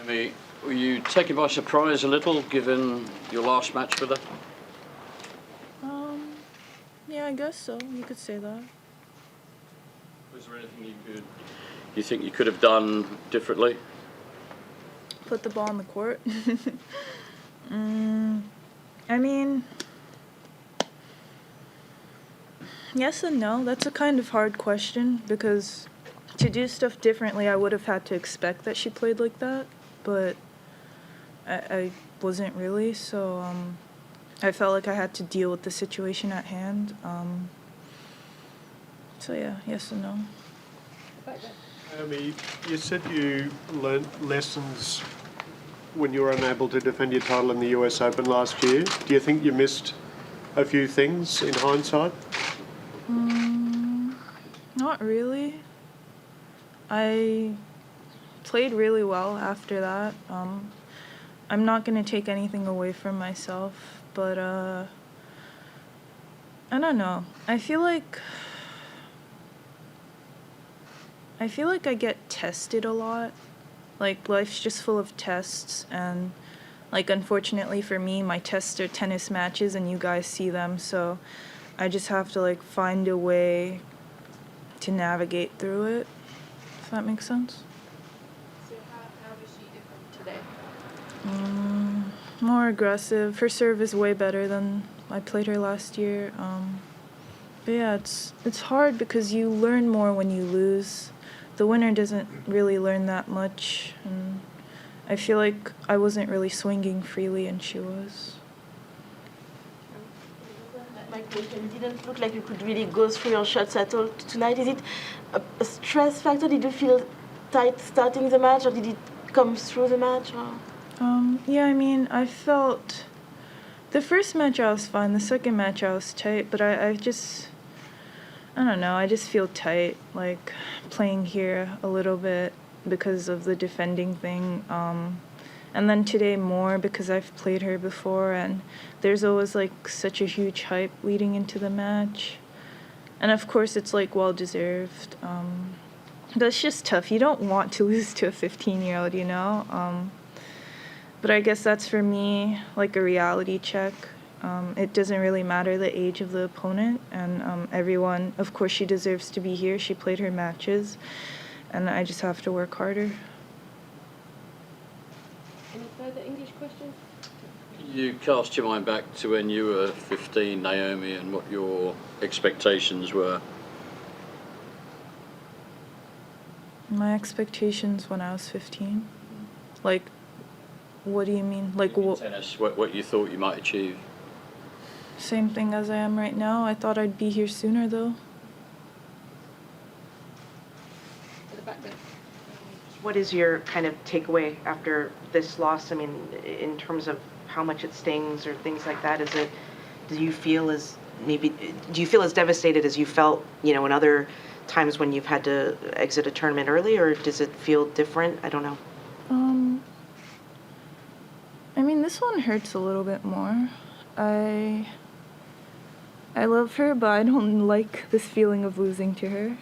Naomi, were you taken by surprise a little, given your last match with her? Yeah, I guess so. You could say that. Was there anything you think you could have done differently? Put the ball on the court. I mean, yes and no. That's a kind of hard question because to do stuff differently, I would have had to expect that she played like that, but I wasn't really, so I felt like I had to deal with the situation at hand. So yeah, yes and no. Naomi, you said you learnt lessons when you were unable to defend your title in the US Open last year. Do you think you missed a few things in hindsight? Not really. I played really well after that. I'm not going to take anything away from myself, but I don't know. I feel like I get tested a lot. Like, life's just full of tests, and, like, unfortunately for me, my tests are tennis matches, and you guys see them, so I just have to, like, find a way to navigate through it, if that makes sense. So how is she different today? More aggressive. Her serve is way better than I played her last year. But yeah, it's hard because you learn more when you lose. The winner doesn't really learn that much, and I feel like I wasn't really swinging freely, and she was. My question didn't look like you could really go through your shots at all tonight. Is it a stress factor? Did you feel tight starting the match, or did it come through the match? Or? Yeah, I mean, I felt the first match I was fine. The second match I was tight, but I don't know. I just feel tight, like playing here a little bit because of the defending thing. And then today more because I've played her before, and there's always like such a huge hype leading into the match. And of course it's like well deserved. But it's just tough. You don't want to lose to a 15-year-old, you know? But I guess that's for me like a reality check. It doesn't really matter the age of the opponent, and everyone, of course, she deserves to be here. She played her matches, and I just have to work harder. Any further English questions? You cast your mind back to when you were 15, Naomi, and what your expectations were. My expectations when I was 15? Like, what do you mean? Like, In tennis, what you thought you might achieve. Same thing as I am right now. I thought I'd be here sooner, though. At the back there. What is your kind of takeaway after this loss? I mean, in terms of how much it stings or things like that, do you feel as devastated as you felt, you know, in other times when you've had to exit a tournament early, or does it feel different? I don't know. I mean, this one hurts a little bit more. I love her, but I don't like this feeling of losing to her.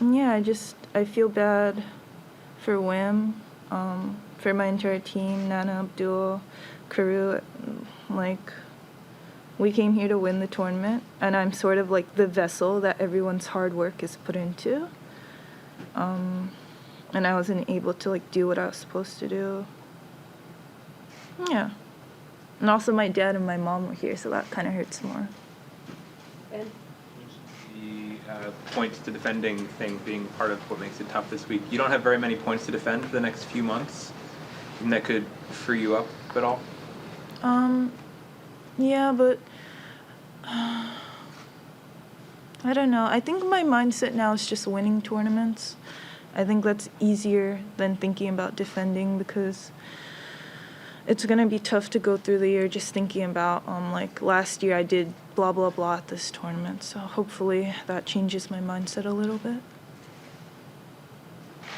Yeah, I feel bad for Wim, for my entire team, Nana, Abdul, Karu. Like, we came here to win the tournament, and I'm sort of like the vessel that everyone's hard work is put into. And I wasn't able to like do what I was supposed to do. Yeah. And also my dad and my mom were here, so that kind of hurts more. Ben? The points to defending thing being part of what makes it tough this week. You don't have very many points to defend for the next few months, and that could free you up at all? Yeah, but I don't know. I think my mindset now is just winning tournaments. I think that's easier than thinking about defending because it's going to be tough to go through the year just thinking about, like, last year I did blah, blah, blah at this tournament. So hopefully that changes my mindset a little bit.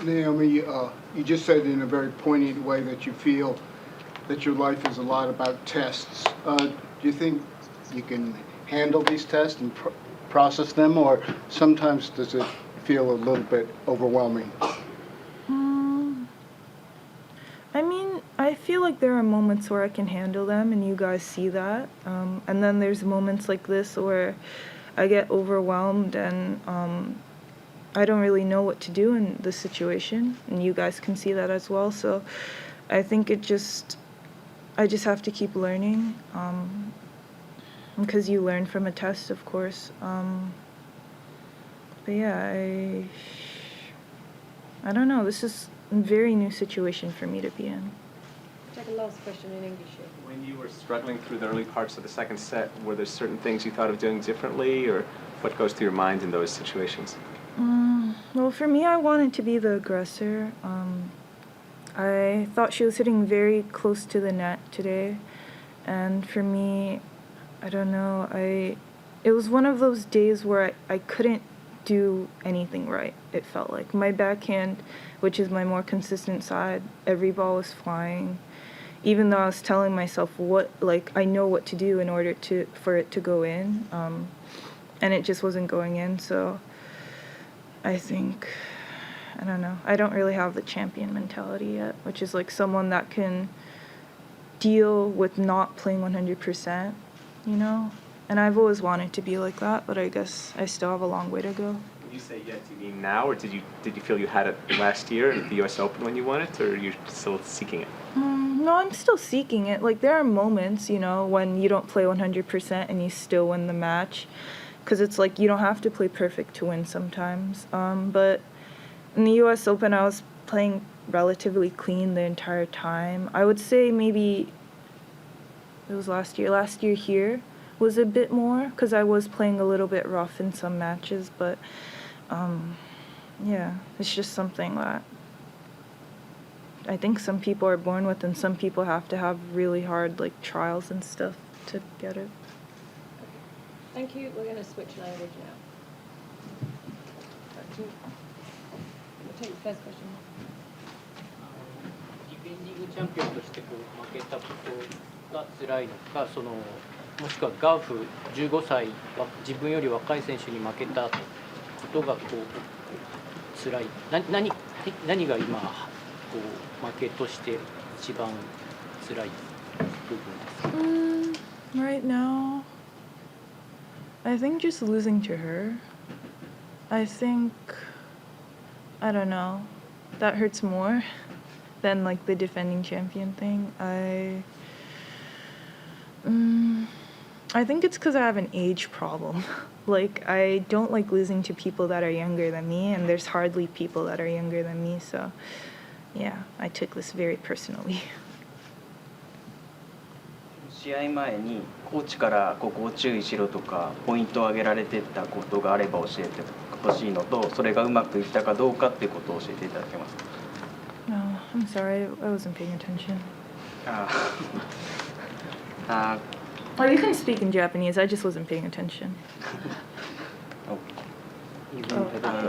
Naomi, you just said in a very poignant way that you feel that your life is a lot about tests. Do you think you can handle these tests and process them, or sometimes does it feel a little bit overwhelming? I mean, I feel like there are moments where I can handle them, and you guys see that. And then there's moments like this where I get overwhelmed and I don't really know what to do in this situation, and you guys can see that as well. So I think I just have to keep learning, because you learn from a test, of course. But yeah, I don't know. This is a very new situation for me to be in. Take a last question in English here. When you were struggling through the early parts of the second set, were there certain things you thought of doing differently, or what goes through your mind in those situations? Well, for me, I wanted to be the aggressor. I thought she was hitting very close to the net today, and for me, I don't know, it was one of those days where I couldn't do anything right, it felt like. My backhand, which is my more consistent side, every ball was flying, even though I was telling myself I know what to do in order for it to go in, and it just wasn't going in. So I think, I don't know, I don't really have the champion mentality yet, which is like someone that can deal with not playing 100%, you know? And I've always wanted to be like that, but I guess I still have a long way to go. When you say yet, do you mean now, or did you feel you had it last year at the U.S. Open when you won it, or are you still seeking it? No, I'm still seeking it. Like, there are moments, you know, when you don't play 100% and you still win the match, because it's like you don't have to play perfect to win sometimes. But in the U.S. Open, I was playing relatively clean the entire time. I would say maybe it was last year. Last year here was a bit more, because I was playing a little bit rough in some matches, but yeah, it's just something that I think some people are born with, and some people have to have really hard like trials and stuff to get it. Thank you. We're going to switch language now. We'll take the first question. ディフェンディングチャンピオンとして負けたことが辛いのか、もしくはガウフ15歳は自分より若い選手に負けたことが辛い。何が今負けとして一番辛い部分ですか？ Right now, I think just losing to her. I think, I don't know, that hurts more than like the defending champion thing. I think it's because I have an age problem. Like, I don't like losing to people that are younger than me, and there's hardly people that are younger than me, so yeah, I took this very personally. 試合前にコーチからここを注意しろとかポイントを挙げられてたことがあれば教えてほしいのと、それがうまくいったかどうかっていうことを教えていただけますか？ No, I'm sorry, I wasn't paying attention. Well, you can speak in Japanese, I just wasn't paying attention. 日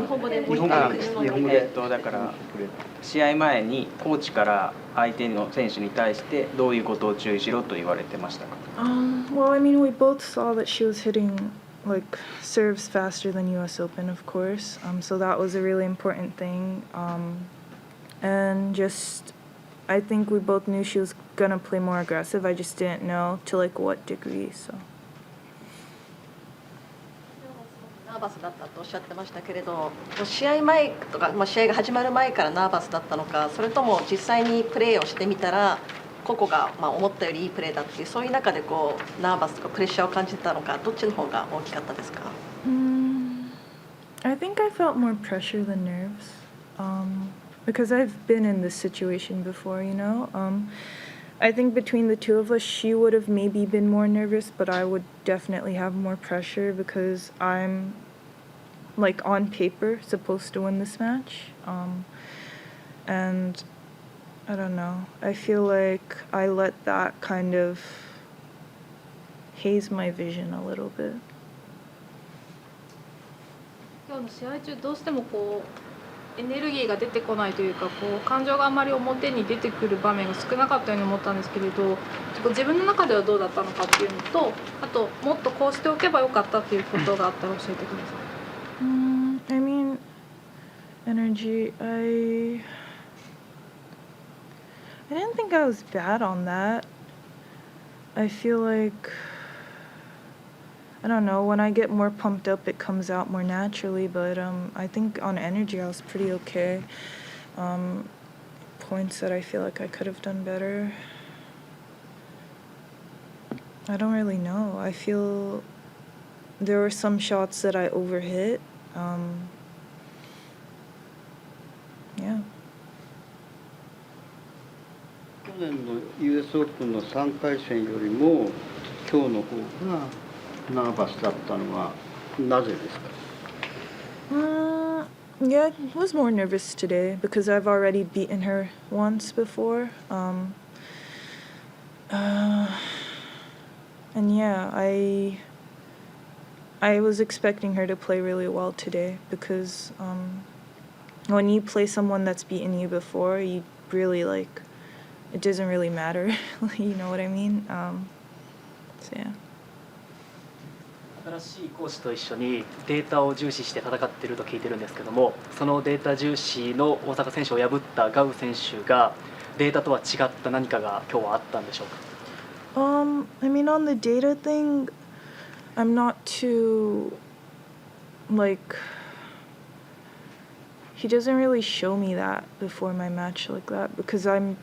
本語でもう一日回本語でだから試合前にコーチから相手の選手に対してどういうことを注意しろと言われてましたか？ Well, I mean, we both saw that she was hitting like serves faster than U.S. Open, of course. So that was a really important thing. And just, I think we both knew she was gonna play more aggressive. I just didn't know to like what degree. So. ナーバスだったとおっしゃってましたけれど、試合前とか、試合が始まる前からナーバスだったのか、それとも実際にプレーをしてみたら個々が思ったよりいいプレーだっていう、そういう中でナーバスとかプレッシャーを感じてたのか、どっちの方が大きかったですか？ I think I felt more pressure than nerves, because I've been in this situation before, you know. I think between the two of us, she would have maybe been more nervous, but I would definitely have more pressure because I'm, like, on paper supposed to win this match. And I don't know. I feel like I let that kind of haze my vision a little bit. 今日の試合中どうしてもエネルギーが出てこないというか感情があまり表に出てくる場面が少なかったように思ったんですけれど、自分の中ではどうだったのかっていうのと、あともっとこうしておけばよかったっていうことがあったら教えてください。I mean, energy, I I didn't think I was bad on that. I feel like, I don't know, when I get more pumped up, it comes out more naturally, but I think on energy, I was pretty okay. Points that I feel like I could have done better. I don't really know. I feel there were some shots that I overhit. Yeah. 去年の US オープンの3回戦よりも今日の方がナーバスだったのはなぜですか？ Yeah, I was more nervous today because I've already beaten her once before. And yeah, I was expecting her to play really well today because when you play someone that's beaten you before, you really like, it doesn't really matter. You know what I mean? So yeah. 新しいコーチと一緒にデータを重視して戦っていると聞いてるんですけども、そのデータ重視の大坂選手を破ったガウ選手がデータとは違った何かが今日はあったんでしょうか？ I mean, on the data thing, I'm not too, like, he doesn't really show me that before my match like that because I'm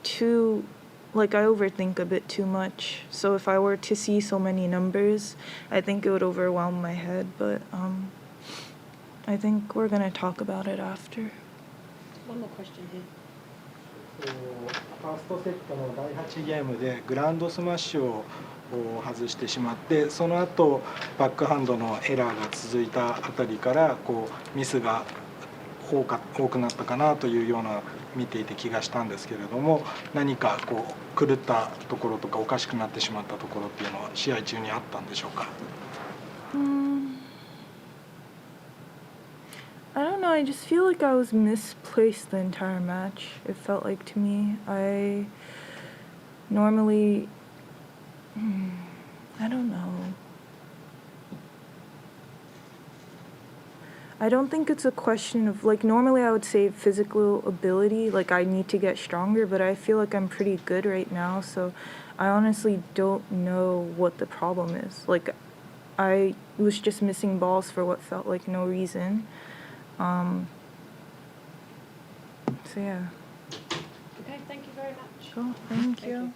too, like, I overthink a bit too much. So if I were to see so many numbers, I think it would overwhelm my head, but I think we're gonna talk about it after. One more question here. ファーストセットの第8ゲームでグランドスマッシュを外してしまって、その後バックハンドのエラーが続いたあたりからミスが多くなったかなというような見ていて気がしたんですけれども、何か狂ったところとかおかしくなってしまったところっていうのは試合中にあったんでしょうか？ I don't know, I just feel like I was misplaced the entire match, it felt like to me. I normally, I don't know. I don't think it's a question of, like, normally I would say physical ability, like I need to get stronger, but I feel like I'm pretty good right now, so I honestly don't know what the problem is. Like, I was just missing balls for what felt like no reason. So yeah. Okay, thank you very much. Cool, thank you.